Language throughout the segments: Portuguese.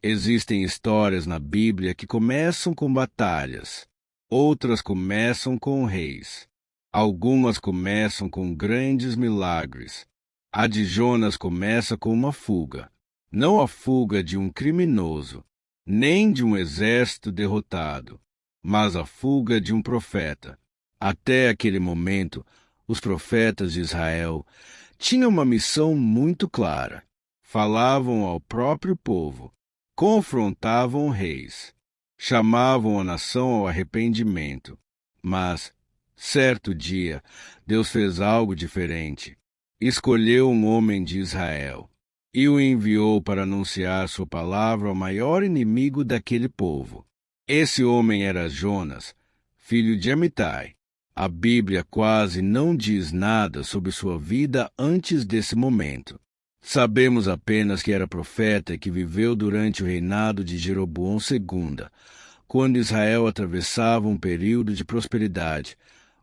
Existem histórias na Bíblia que começam com batalhas, outras começam com reis. Algumas começam com grandes milagres. A de Jonas começa com uma fuga. Não a fuga de um criminoso, nem de um exército derrotado, mas a fuga de um profeta. Até aquele momento, os profetas de Israel tinham uma missão muito clara. Falavam ao próprio povo, confrontavam reis, chamavam a nação ao arrependimento. Mas, certo dia, Deus fez algo diferente. Escolheu um homem de Israel e o enviou para anunciar sua palavra ao maior inimigo daquele povo. Esse homem era Jonas, filho de Amitai. A Bíblia quase não diz nada sobre sua vida antes desse momento. Sabemos apenas que era profeta e que viveu durante o reinado de Jeroboão II, quando Israel atravessava um período de prosperidade,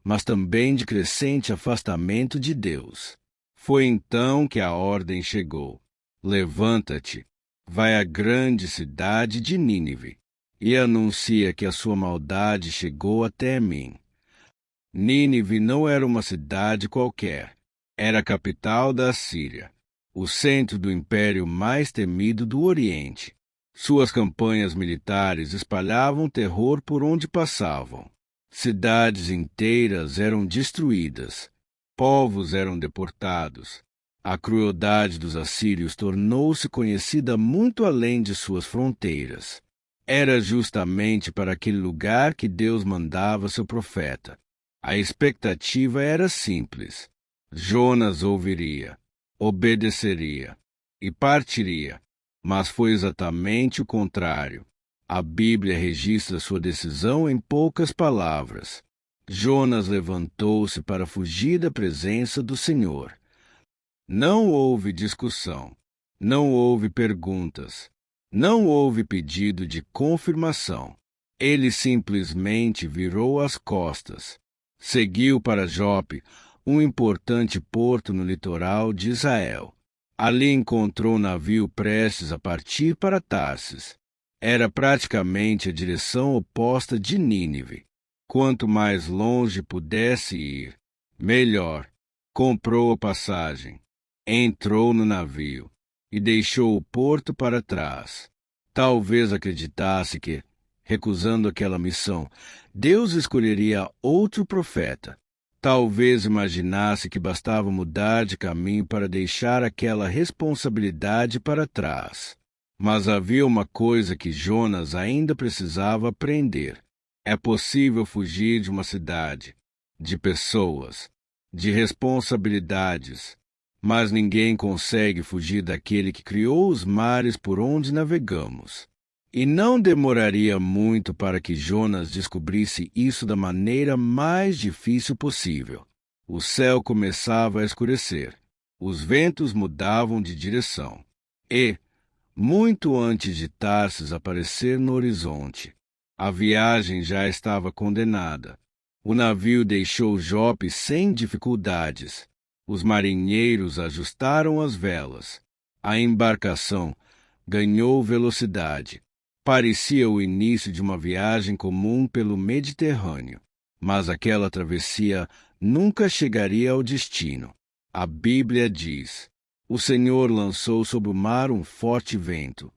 mas também de crescente afastamento de Deus. Foi então que a ordem chegou. Levanta-te, vai à grande cidade de Nínive, e anuncia que a sua maldade chegou até mim. Nínive não era uma cidade qualquer. Era a capital da Assíria, o centro do império mais temido do Oriente. Suas campanhas militares espalhavam terror por onde passavam. Cidades inteiras eram destruídas. Povos eram deportados. A crueldade dos assírios tornou-se conhecida muito além de suas fronteiras. Era justamente para aquele lugar que Deus mandava seu profeta. A expectativa era simples. Jonas ouviria, obedeceria e partiria. Mas foi exatamente o contrário. A Bíblia registra sua decisão em poucas palavras. Jonas levantou-se para fugir da presença do Senhor. Não houve discussão, não houve perguntas, não houve pedido de confirmação. Ele simplesmente virou as costas. Seguiu para Jope, um importante porto no litoral de Israel. Ali encontrou um navio prestes a partir para Tarsis. Era praticamente a direção oposta de Nínive. Quanto mais longe pudesse ir, melhor. Comprou a passagem, entrou no navio e deixou o porto para trás. Talvez acreditasse que, recusando aquela missão, Deus escolheria outro profeta. Talvez imaginasse que bastava mudar de caminho para deixar aquela responsabilidade para trás. Mas havia uma coisa que Jonas ainda precisava aprender. É possível fugir de uma cidade, de pessoas, de responsabilidades, mas ninguém consegue fugir daquele que criou os mares por onde navegamos. E não demoraria muito para que Jonas descobrisse isso da maneira mais difícil possível. O céu começava a escurecer. Os ventos mudavam de direção. E, muito antes de Tarsis aparecer no horizonte, a viagem já estava condenada. O navio deixou Jope sem dificuldades. Os marinheiros ajustaram as velas. A embarcação ganhou velocidade. Parecia o início de uma viagem comum pelo Mediterrâneo, mas aquela travessia nunca chegaria ao destino. A Bíblia diz: o Senhor lançou sobre o mar um forte vento.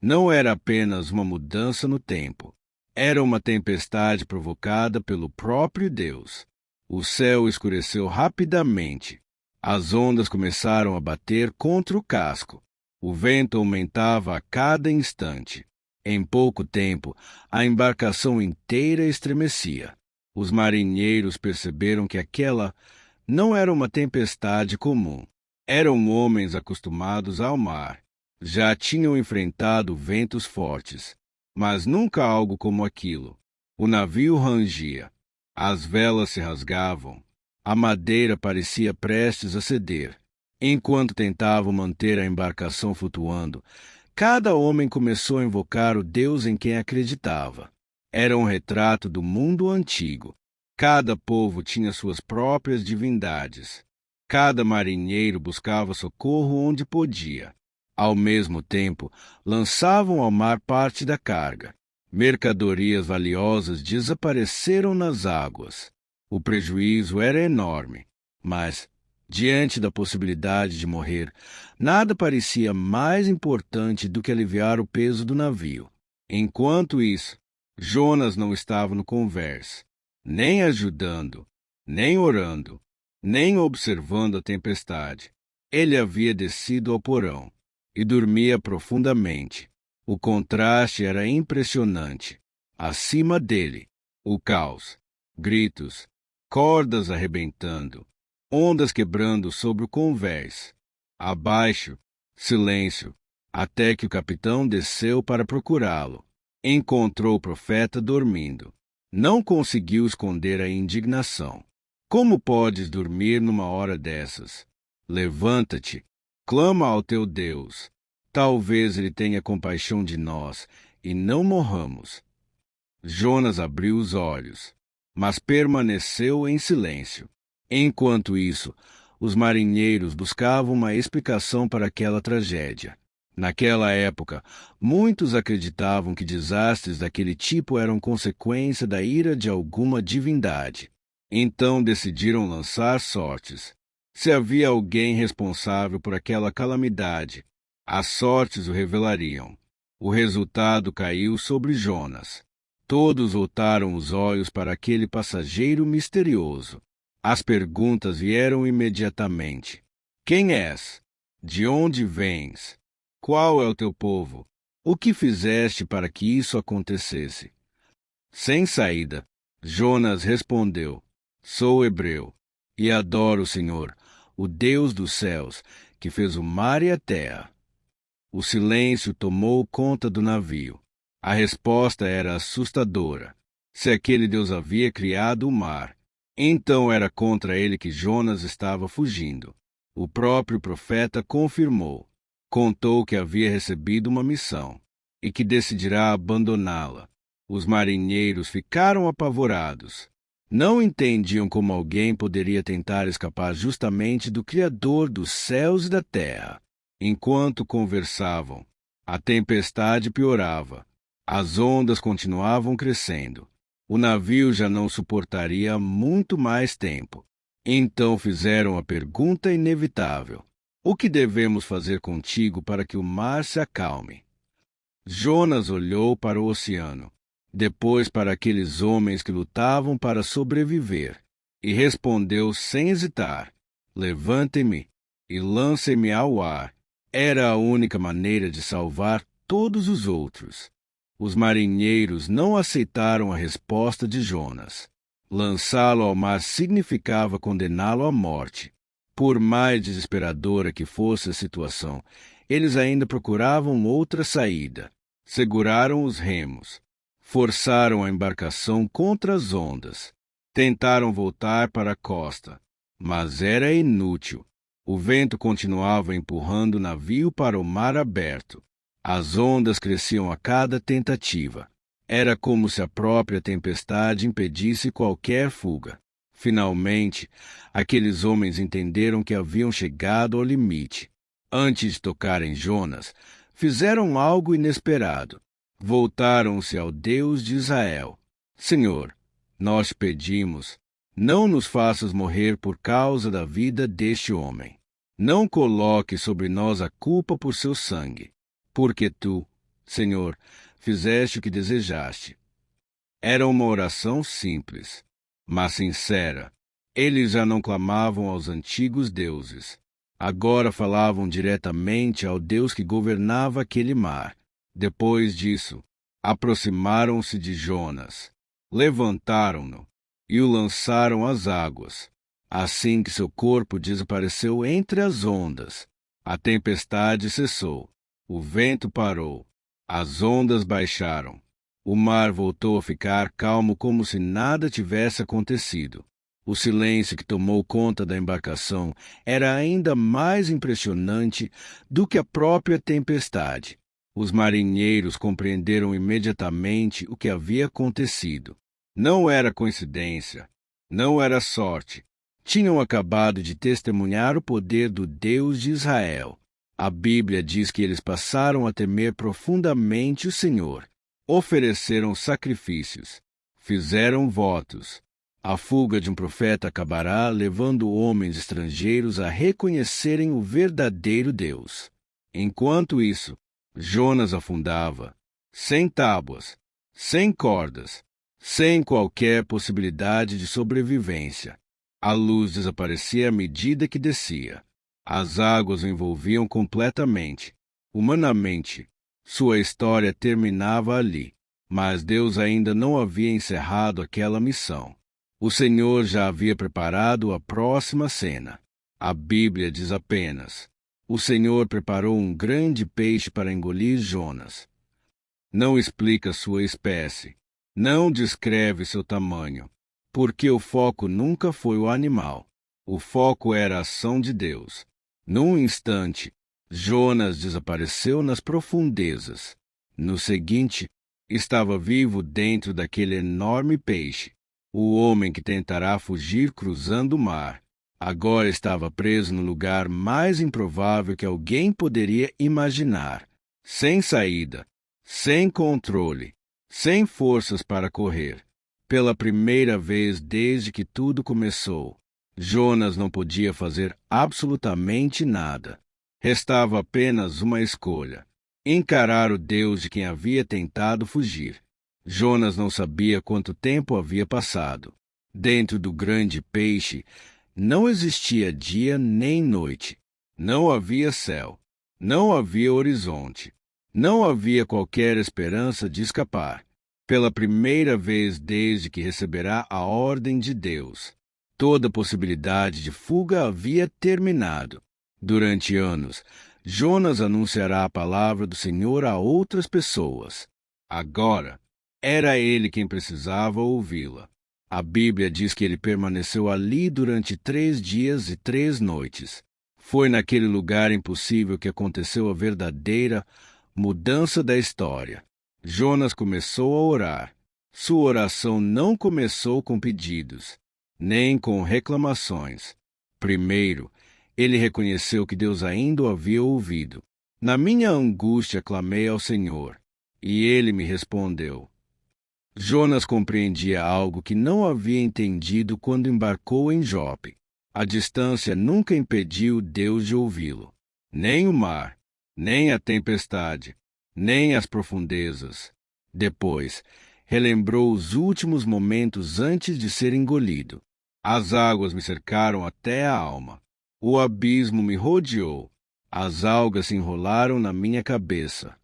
Não era apenas uma mudança no tempo, era uma tempestade provocada pelo próprio Deus. O céu escureceu rapidamente. As ondas começaram a bater contra o casco. O vento aumentava a cada instante. Em pouco tempo, a embarcação inteira estremecia. Os marinheiros perceberam que aquela não era uma tempestade comum. Eram homens acostumados ao mar. Já tinham enfrentado ventos fortes, mas nunca algo como aquilo. O navio rangia. As velas se rasgavam. A madeira parecia prestes a ceder. Enquanto tentavam manter a embarcação flutuando, cada homem começou a invocar o Deus em quem acreditava. Era um retrato do mundo antigo. Cada povo tinha suas próprias divindades. Cada marinheiro buscava socorro onde podia. Ao mesmo tempo, lançavam ao mar parte da carga. Mercadorias valiosas desapareceram nas águas. O prejuízo era enorme, mas, diante da possibilidade de morrer, nada parecia mais importante do que aliviar o peso do navio. Enquanto isso, Jonas não estava no convés, nem ajudando, nem orando, nem observando a tempestade. Ele havia descido ao porão e dormia profundamente. O contraste era impressionante. Acima dele, o caos, gritos, cordas arrebentando, ondas quebrando sobre o convés. Abaixo, silêncio, até que o capitão desceu para procurá-lo. Encontrou o profeta dormindo. Não conseguiu esconder a indignação. Como podes dormir numa hora dessas? Levanta-te, clama ao teu Deus. Talvez ele tenha compaixão de nós e não morramos. Jonas abriu os olhos, mas permaneceu em silêncio. Enquanto isso, os marinheiros buscavam uma explicação para aquela tragédia. Naquela época, muitos acreditavam que desastres daquele tipo eram consequência da ira de alguma divindade. Então decidiram lançar sortes. Se havia alguém responsável por aquela calamidade, as sortes o revelariam. O resultado caiu sobre Jonas. Todos voltaram os olhos para aquele passageiro misterioso. As perguntas vieram imediatamente. Quem és? De onde vens? Qual é o teu povo? O que fizeste para que isso acontecesse? Sem saída, Jonas respondeu: Sou hebreu e adoro o Senhor, o Deus dos céus, que fez o mar e a terra. O silêncio tomou conta do navio. A resposta era assustadora. Se aquele Deus havia criado o mar, então era contra ele que Jonas estava fugindo. O próprio profeta confirmou. Contou que havia recebido uma missão e que decidirá abandoná-la. Os marinheiros ficaram apavorados. Não entendiam como alguém poderia tentar escapar justamente do Criador dos céus e da terra. Enquanto conversavam, a tempestade piorava. As ondas continuavam crescendo. O navio já não suportaria muito mais tempo. Então fizeram a pergunta inevitável: O que devemos fazer contigo para que o mar se acalme? Jonas olhou para o oceano, depois para aqueles homens que lutavam para sobreviver, e respondeu sem hesitar: Levante-me e lance-me ao ar. Era a única maneira de salvar todos os outros. Os marinheiros não aceitaram a resposta de Jonas. Lançá-lo ao mar significava condená-lo à morte. Por mais desesperadora que fosse a situação, eles ainda procuravam outra saída. Seguraram os remos, forçaram a embarcação contra as ondas. Tentaram voltar para a costa, mas era inútil. O vento continuava empurrando o navio para o mar aberto. As ondas cresciam a cada tentativa. Era como se a própria tempestade impedisse qualquer fuga. Finalmente, aqueles homens entenderam que haviam chegado ao limite. Antes de tocarem Jonas, fizeram algo inesperado. Voltaram-se ao Deus de Israel. Senhor, nós te pedimos, não nos faças morrer por causa da vida deste homem. Não coloque sobre nós a culpa por seu sangue, porque tu, Senhor, fizeste o que desejaste. Era uma oração simples, mas sincera. Eles já não clamavam aos antigos deuses. Agora falavam diretamente ao Deus que governava aquele mar. Depois disso, aproximaram-se de Jonas, levantaram-no e o lançaram às águas. Assim que seu corpo desapareceu entre as ondas, a tempestade cessou, o vento parou, as ondas baixaram. O mar voltou a ficar calmo como se nada tivesse acontecido. O silêncio que tomou conta da embarcação era ainda mais impressionante do que a própria tempestade. Os marinheiros compreenderam imediatamente o que havia acontecido. Não era coincidência, não era sorte. Tinham acabado de testemunhar o poder do Deus de Israel. A Bíblia diz que eles passaram a temer profundamente o Senhor, ofereceram sacrifícios, fizeram votos. A fuga de um profeta acabará levando homens estrangeiros a reconhecerem o verdadeiro Deus. Enquanto isso, Jonas afundava, sem tábuas, sem cordas, sem qualquer possibilidade de sobrevivência. A luz desaparecia à medida que descia. As águas o envolviam completamente. Humanamente, sua história terminava ali, mas Deus ainda não havia encerrado aquela missão. O Senhor já havia preparado a próxima cena. A Bíblia diz apenas: o Senhor preparou um grande peixe para engolir Jonas. Não explica sua espécie, não descreve seu tamanho, porque o foco nunca foi o animal. O foco era a ação de Deus. Num instante, Jonas desapareceu nas profundezas. No seguinte, estava vivo dentro daquele enorme peixe. O homem que tentará fugir cruzando o mar, agora estava preso no lugar mais improvável que alguém poderia imaginar, sem saída, sem controle, sem forças para correr. Pela primeira vez desde que tudo começou, Jonas não podia fazer absolutamente nada. Restava apenas uma escolha: encarar o Deus de quem havia tentado fugir. Jonas não sabia quanto tempo havia passado. Dentro do grande peixe, não existia dia nem noite. Não havia céu. Não havia horizonte. Não havia qualquer esperança de escapar. Pela primeira vez desde que receberá a ordem de Deus, toda possibilidade de fuga havia terminado. Durante anos, Jonas anunciará a palavra do Senhor a outras pessoas. Agora, era ele quem precisava ouvi-la. A Bíblia diz que ele permaneceu ali durante 3 dias e 3 noites. Foi naquele lugar impossível que aconteceu a verdadeira mudança da história. Jonas começou a orar. Sua oração não começou com pedidos, nem com reclamações. Primeiro, ele reconheceu que Deus ainda o havia ouvido. Na minha angústia clamei ao Senhor, e ele me respondeu. Jonas compreendia algo que não havia entendido quando embarcou em Jope. A distância nunca impediu Deus de ouvi-lo. Nem o mar, nem a tempestade, nem as profundezas. Depois, relembrou os últimos momentos antes de ser engolido. As águas me cercaram até a alma. O abismo me rodeou. As algas se enrolaram na minha cabeça.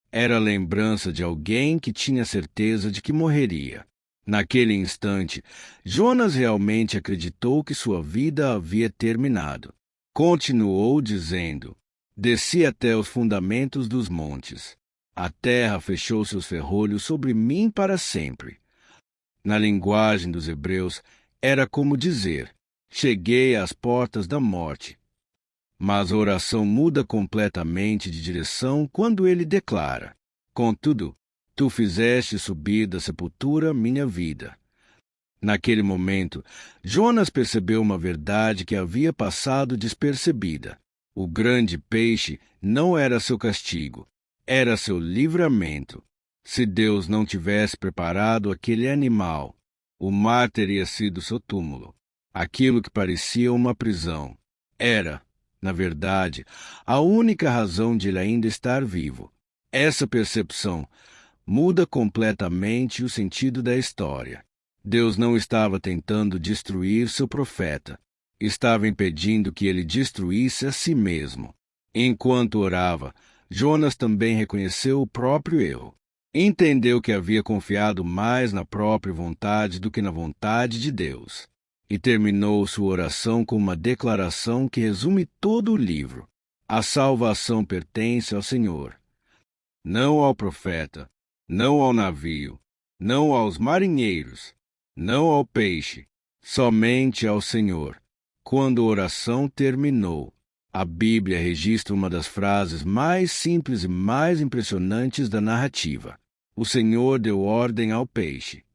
Era a lembrança de alguém que tinha certeza de que morreria. Naquele instante, Jonas realmente acreditou que sua vida havia terminado. Continuou dizendo: desci até os fundamentos dos montes. A terra fechou seus ferrolhos sobre mim para sempre. Na linguagem dos hebreus, era como dizer: cheguei às portas da morte. Mas a oração muda completamente de direção quando ele declara: contudo, tu fizeste subir da sepultura minha vida. Naquele momento, Jonas percebeu uma verdade que havia passado despercebida. O grande peixe não era seu castigo, era seu livramento. Se Deus não tivesse preparado aquele animal, o mar teria sido seu túmulo. Aquilo que parecia uma prisão era, na verdade, a única razão de ele ainda estar vivo. Essa percepção muda completamente o sentido da história. Deus não estava tentando destruir seu profeta. Estava impedindo que ele destruísse a si mesmo. Enquanto orava, Jonas também reconheceu o próprio erro. Entendeu que havia confiado mais na própria vontade do que na vontade de Deus. E terminou sua oração com uma declaração que resume todo o livro: a salvação pertence ao Senhor. Não ao profeta, não ao navio, não aos marinheiros, não ao peixe, somente ao Senhor. Quando a oração terminou, a Bíblia registra uma das frases mais simples e mais impressionantes da narrativa. O Senhor deu ordem ao peixe.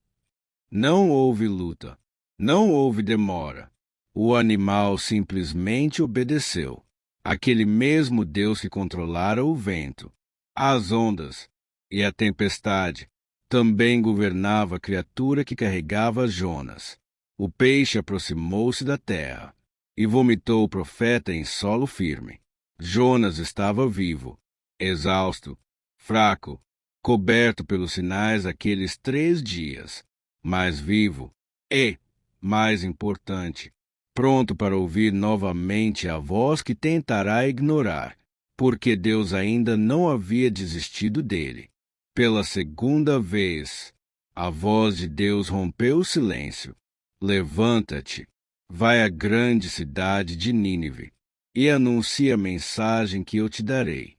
Não houve luta. Não houve demora. O animal simplesmente obedeceu. aquele mesmo Deus que controlara o vento, as ondas e a tempestade, também governava a criatura que carregava Jonas. O peixe aproximou-se da terra e vomitou o profeta em solo firme. Jonas estava vivo, exausto, fraco, coberto pelos sinais daqueles 3 dias, mas vivo e, mais importante, pronto para ouvir novamente a voz que tentará ignorar, porque Deus ainda não havia desistido dele. Pela segunda vez, a voz de Deus rompeu o silêncio. Levanta-te, vai à grande cidade de Nínive e anuncia a mensagem que eu te darei.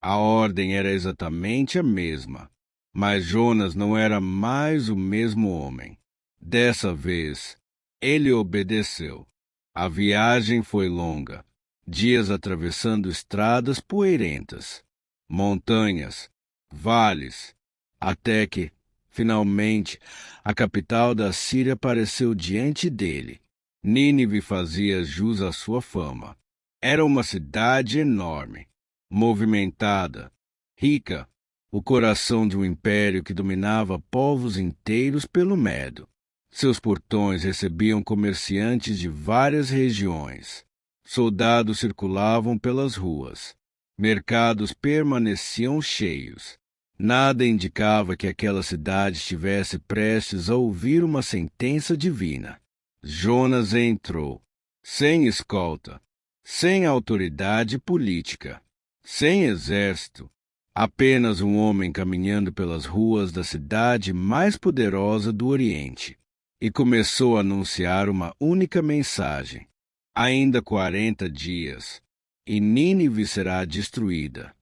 A ordem era exatamente a mesma, mas Jonas não era mais o mesmo homem. Dessa vez, ele obedeceu. A viagem foi longa, dias atravessando estradas poeirentas, montanhas, vales, até que, finalmente, a capital da Síria apareceu diante dele. Nínive fazia jus à sua fama. Era uma cidade enorme, movimentada, rica, o coração de um império que dominava povos inteiros pelo medo. Seus portões recebiam comerciantes de várias regiões. Soldados circulavam pelas ruas. Mercados permaneciam cheios. Nada indicava que aquela cidade estivesse prestes a ouvir uma sentença divina. Jonas entrou, sem escolta, sem autoridade política, sem exército, apenas um homem caminhando pelas ruas da cidade mais poderosa do Oriente, e começou a anunciar uma única mensagem: ainda 40 dias, e Nínive será destruída.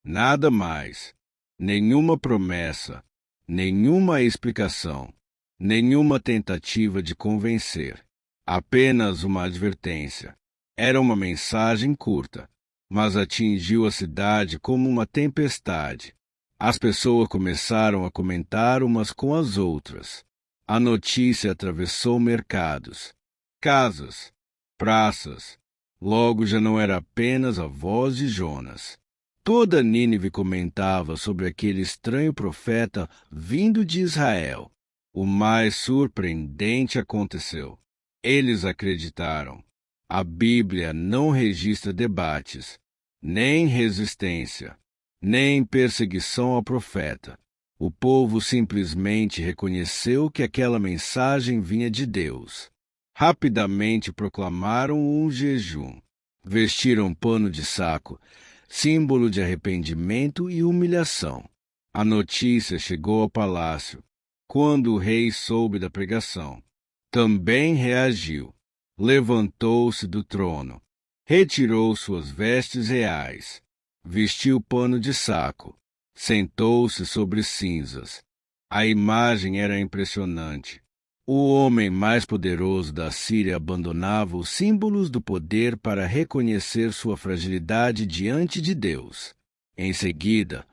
Nada mais. Nenhuma promessa, nenhuma explicação, nenhuma tentativa de convencer. Apenas uma advertência. Era uma mensagem curta, mas atingiu a cidade como uma tempestade. As pessoas começaram a comentar umas com as outras. A notícia atravessou mercados, casas, praças. Logo já não era apenas a voz de Jonas. Toda Nínive comentava sobre aquele estranho profeta vindo de Israel. O mais surpreendente aconteceu. Eles acreditaram. A Bíblia não registra debates, nem resistência, nem perseguição ao profeta. O povo simplesmente reconheceu que aquela mensagem vinha de Deus. Rapidamente proclamaram um jejum. Vestiram pano de saco, símbolo de arrependimento e humilhação. A notícia chegou ao palácio. Quando o rei soube da pregação, também reagiu. Levantou-se do trono, retirou suas vestes reais, vestiu pano de saco, sentou-se sobre cinzas. A imagem era impressionante. O homem mais poderoso da Síria abandonava os símbolos do poder para reconhecer sua fragilidade diante de Deus. Em seguida,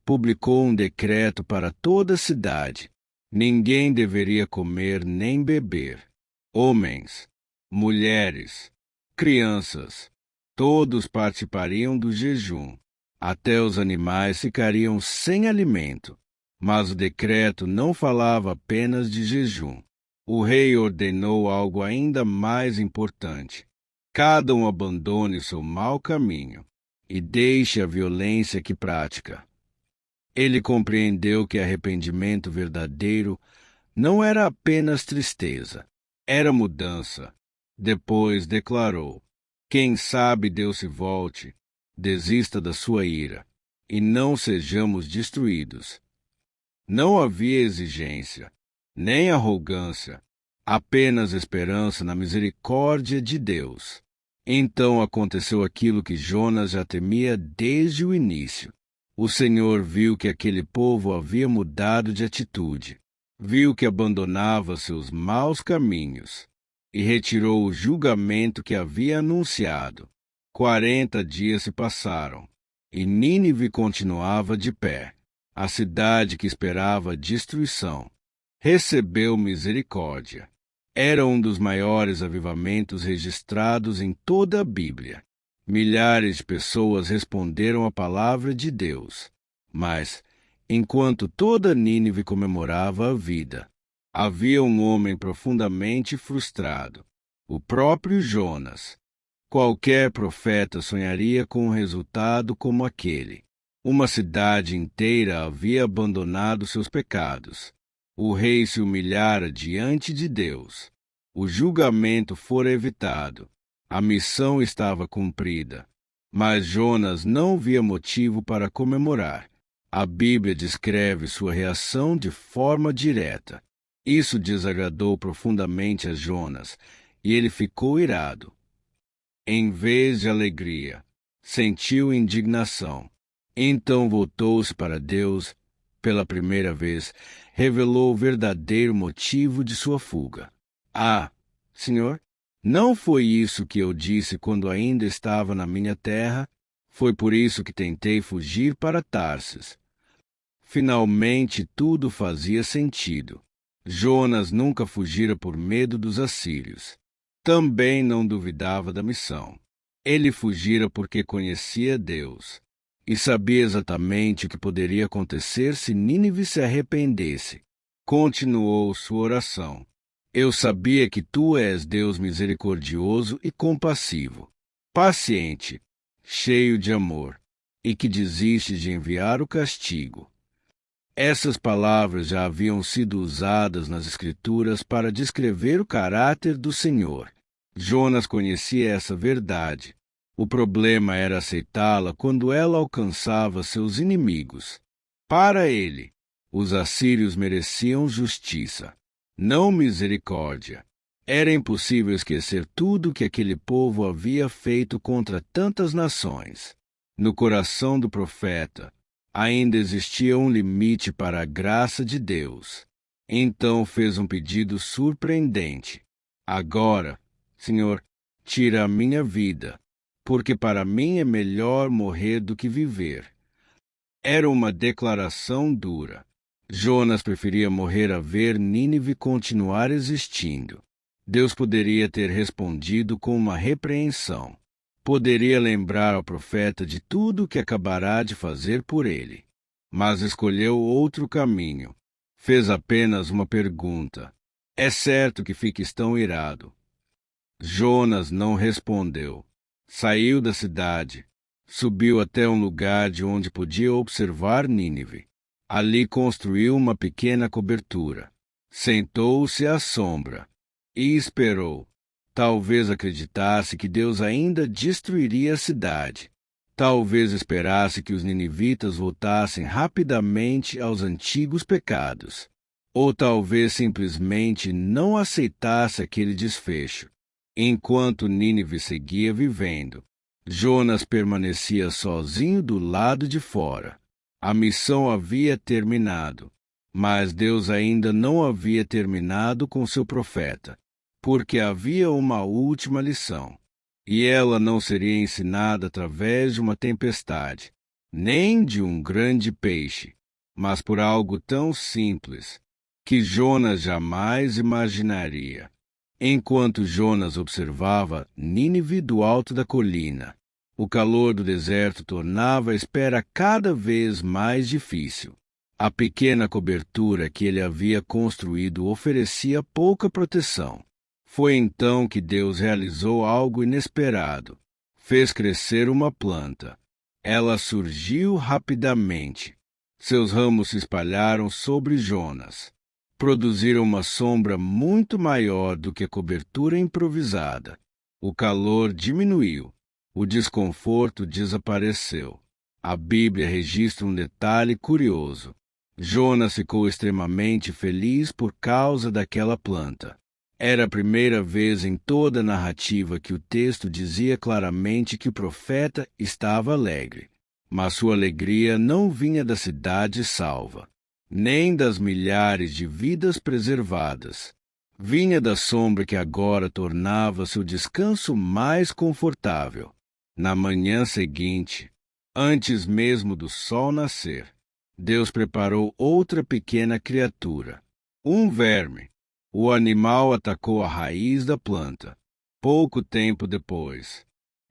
publicou um decreto para toda a cidade. Ninguém deveria comer nem beber. Homens, mulheres, crianças, todos participariam do jejum. Até os animais ficariam sem alimento. Mas o decreto não falava apenas de jejum. O rei ordenou algo ainda mais importante. Cada um abandone seu mau caminho e deixe a violência que pratica. Ele compreendeu que arrependimento verdadeiro não era apenas tristeza, era mudança. Depois declarou: quem sabe Deus se volte, desista da sua ira, e não sejamos destruídos. Não havia exigência, nem arrogância, apenas esperança na misericórdia de Deus. Então aconteceu aquilo que Jonas já temia desde o início. O Senhor viu que aquele povo havia mudado de atitude, viu que abandonava seus maus caminhos e retirou o julgamento que havia anunciado. 40 dias se passaram e Nínive continuava de pé. A cidade que esperava destruição recebeu misericórdia. Era um dos maiores avivamentos registrados em toda a Bíblia. Milhares de pessoas responderam à palavra de Deus. Mas, enquanto toda Nínive comemorava a vida, havia um homem profundamente frustrado, o próprio Jonas. Qualquer profeta sonharia com um resultado como aquele. Uma cidade inteira havia abandonado seus pecados. O rei se humilhara diante de Deus. O julgamento fora evitado. A missão estava cumprida. Mas Jonas não via motivo para comemorar. A Bíblia descreve sua reação de forma direta. Isso desagradou profundamente a Jonas, e ele ficou irado. Em vez de alegria, sentiu indignação. Então voltou-se para Deus. Pela primeira vez, revelou o verdadeiro motivo de sua fuga. Ah, Senhor, não foi isso que eu disse quando ainda estava na minha terra? Foi por isso que tentei fugir para Tarsis. Finalmente tudo fazia sentido. Jonas nunca fugira por medo dos assírios. Também não duvidava da missão. Ele fugira porque conhecia Deus e sabia exatamente o que poderia acontecer se Nínive se arrependesse. Continuou sua oração. Eu sabia que tu és Deus misericordioso e compassivo, paciente, cheio de amor, e que desiste de enviar o castigo. Essas palavras já haviam sido usadas nas Escrituras para descrever o caráter do Senhor. Jonas conhecia essa verdade. O problema era aceitá-la quando ela alcançava seus inimigos. Para ele, os assírios mereciam justiça, não misericórdia. Era impossível esquecer tudo que aquele povo havia feito contra tantas nações. No coração do profeta, ainda existia um limite para a graça de Deus. Então fez um pedido surpreendente. Agora, Senhor, tira a minha vida, porque para mim é melhor morrer do que viver. Era uma declaração dura. Jonas preferia morrer a ver Nínive continuar existindo. Deus poderia ter respondido com uma repreensão. Poderia lembrar ao profeta de tudo o que acabará de fazer por ele. Mas escolheu outro caminho. Fez apenas uma pergunta. É certo que fiques tão irado? Jonas não respondeu. Saiu da cidade. Subiu até um lugar de onde podia observar Nínive. Ali construiu uma pequena cobertura. Sentou-se à sombra e esperou. Talvez acreditasse que Deus ainda destruiria a cidade. Talvez esperasse que os ninivitas voltassem rapidamente aos antigos pecados. Ou talvez simplesmente não aceitasse aquele desfecho. Enquanto Nínive seguia vivendo, Jonas permanecia sozinho do lado de fora. A missão havia terminado, mas Deus ainda não havia terminado com seu profeta, porque havia uma última lição, e ela não seria ensinada através de uma tempestade, nem de um grande peixe, mas por algo tão simples que Jonas jamais imaginaria. Enquanto Jonas observava Nínive do alto da colina, o calor do deserto tornava a espera cada vez mais difícil. A pequena cobertura que ele havia construído oferecia pouca proteção. Foi então que Deus realizou algo inesperado. Fez crescer uma planta. Ela surgiu rapidamente. Seus ramos se espalharam sobre Jonas. Produziram uma sombra muito maior do que a cobertura improvisada. O calor diminuiu. O desconforto desapareceu. A Bíblia registra um detalhe curioso. Jonas ficou extremamente feliz por causa daquela planta. Era a primeira vez em toda a narrativa que o texto dizia claramente que o profeta estava alegre. Mas sua alegria não vinha da cidade salva, nem das milhares de vidas preservadas. Vinha da sombra que agora tornava seu descanso mais confortável. Na manhã seguinte, antes mesmo do sol nascer, Deus preparou outra pequena criatura, um verme. O animal atacou a raiz da planta. Pouco tempo depois,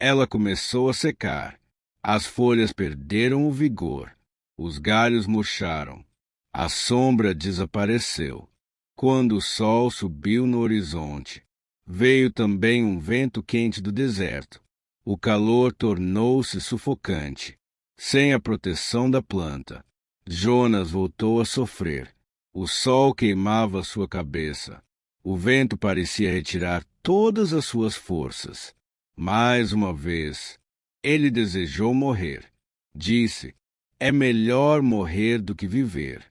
Ela começou a secar. As folhas perderam o vigor. Os galhos murcharam. A sombra desapareceu. Quando o sol subiu no horizonte, veio também um vento quente do deserto. O calor tornou-se sufocante. Sem a proteção da planta, Jonas voltou a sofrer. O sol queimava sua cabeça. O vento parecia retirar todas as suas forças. Mais uma vez, ele desejou morrer. Disse: é melhor morrer do que viver.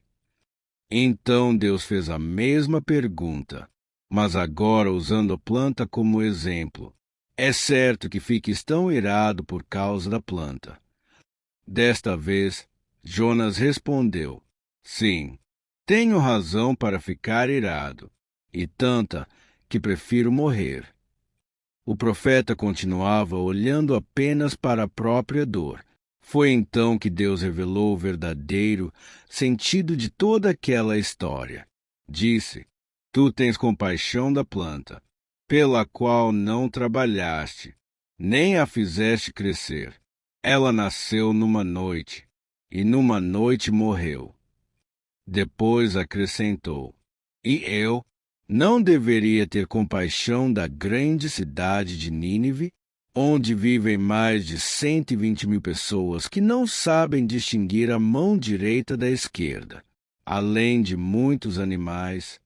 Então Deus fez a mesma pergunta, mas agora usando a planta como exemplo. É certo que fiques tão irado por causa da planta. Desta vez, Jonas respondeu: sim, tenho razão para ficar irado, e tanta que prefiro morrer. O profeta continuava olhando apenas para a própria dor. Foi então que Deus revelou o verdadeiro sentido de toda aquela história. Disse: tu tens compaixão da planta, pela qual não trabalhaste, nem a fizeste crescer. Ela nasceu numa noite, e numa noite morreu. Depois acrescentou: e eu não deveria ter compaixão da grande cidade de Nínive, onde vivem mais de 120 mil pessoas que não sabem distinguir a mão direita da esquerda, além de muitos animais.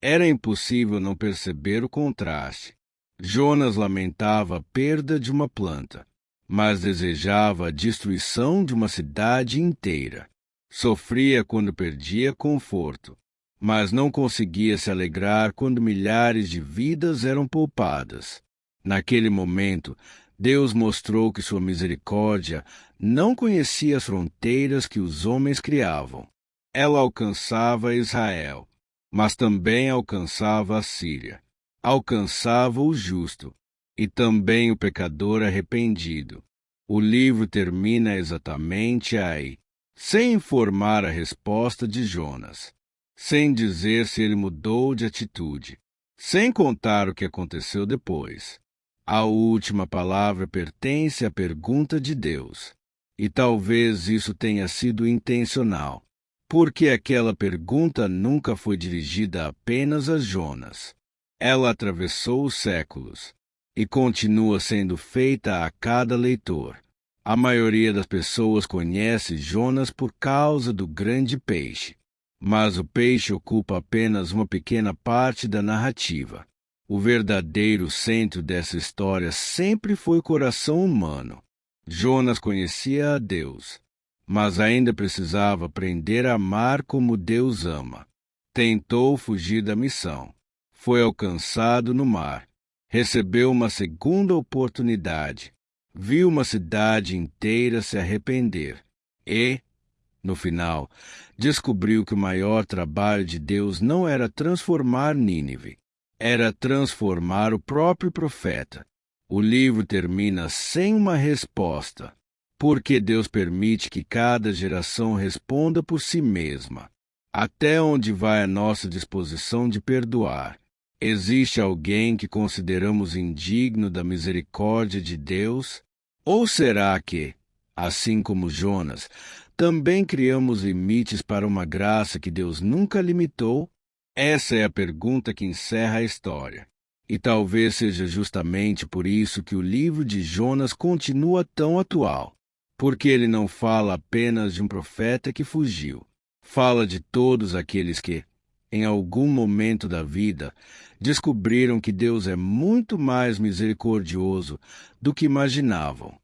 Era impossível não perceber o contraste. Jonas lamentava a perda de uma planta, mas desejava a destruição de uma cidade inteira. Sofria quando perdia conforto, mas não conseguia se alegrar quando milhares de vidas eram poupadas. Naquele momento, Deus mostrou que sua misericórdia não conhecia as fronteiras que os homens criavam. Ela alcançava Israel, mas também alcançava a Síria. Alcançava o justo e também o pecador arrependido. O livro termina exatamente aí, sem informar a resposta de Jonas, sem dizer se ele mudou de atitude, sem contar o que aconteceu depois. A última palavra pertence à pergunta de Deus, e talvez isso tenha sido intencional, porque aquela pergunta nunca foi dirigida apenas a Jonas. Ela atravessou os séculos e continua sendo feita a cada leitor. A maioria das pessoas conhece Jonas por causa do grande peixe, mas o peixe ocupa apenas uma pequena parte da narrativa. O verdadeiro centro dessa história sempre foi o coração humano. Jonas conhecia a Deus, mas ainda precisava aprender a amar como Deus ama. Tentou fugir da missão. Foi alcançado no mar. Recebeu uma segunda oportunidade. Viu uma cidade inteira se arrepender. E, no final, descobriu que o maior trabalho de Deus não era transformar Nínive. Era transformar o próprio profeta. O livro termina sem uma resposta, porque Deus permite que cada geração responda por si mesma. Até onde vai a nossa disposição de perdoar? Existe alguém que consideramos indigno da misericórdia de Deus? Ou será que, assim como Jonas, também criamos limites para uma graça que Deus nunca limitou? Essa é a pergunta que encerra a história. E talvez seja justamente por isso que o livro de Jonas continua tão atual. Porque ele não fala apenas de um profeta que fugiu. Fala de todos aqueles que, em algum momento da vida, descobriram que Deus é muito mais misericordioso do que imaginavam.